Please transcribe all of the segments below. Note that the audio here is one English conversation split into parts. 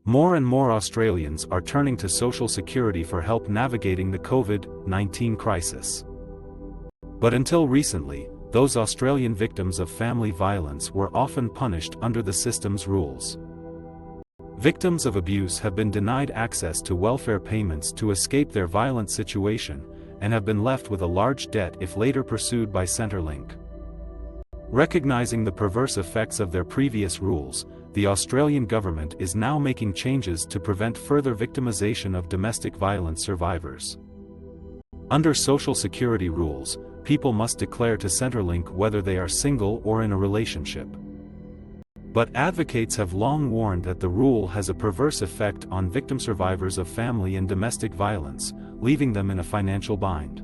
More and more Australians are turning to Social Security for help navigating the COVID-19 crisis. But until recently, those Australian victims of family violence were often punished under the system's rules. Victims of abuse have been denied access to welfare payments to escape their violent situation, and have been left with a large debt if later pursued by Centrelink. Recognizing the perverse effects of their previous rules, the Australian government is now making changes to prevent further victimization of domestic violence survivors. Under Social Security rules, people must declare to Centrelink whether they are single or in a relationship. But advocates have long warned that the rule has a perverse effect on victim survivors of family and domestic violence, leaving them in a financial bind.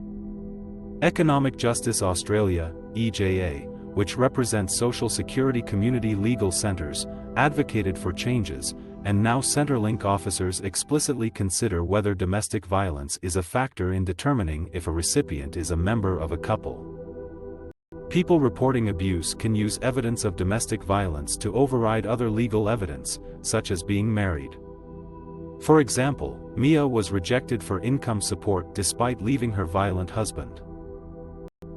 Economic Justice Australia, EJA, which represents Social Security community legal centres, advocated for changes, and now Centrelink officers explicitly consider whether domestic violence is a factor in determining if a recipient is a member of a couple. People reporting abuse can use evidence of domestic violence to override other legal evidence, such as being married. For example, Mia was rejected for income support despite leaving her violent husband.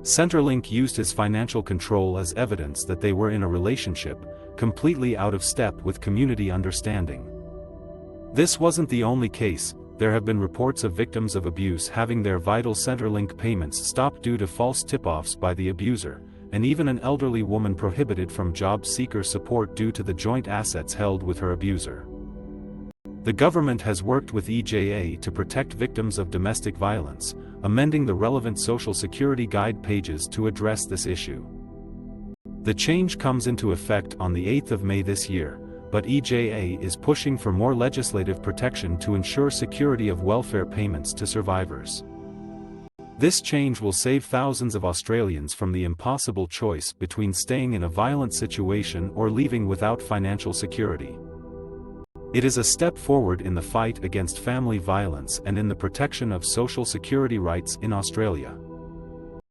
Centrelink used his financial control as evidence that they were in a relationship, completely out of step with community understanding. This wasn't the only case. There have been reports of victims of abuse having their vital Centrelink payments stopped due to false tip-offs by the abuser, and even an elderly woman prohibited from job seeker support due to the joint assets held with her abuser. The government has worked with EJA to protect victims of domestic violence, amending the relevant Social Security Guide pages to address this issue. The change comes into effect on the 8th of May this year, but EJA is pushing for more legislative protection to ensure security of welfare payments to survivors. This change will save thousands of Australians from the impossible choice between staying in a violent situation or leaving without financial security. It is a step forward in the fight against family violence and in the protection of social security rights in Australia.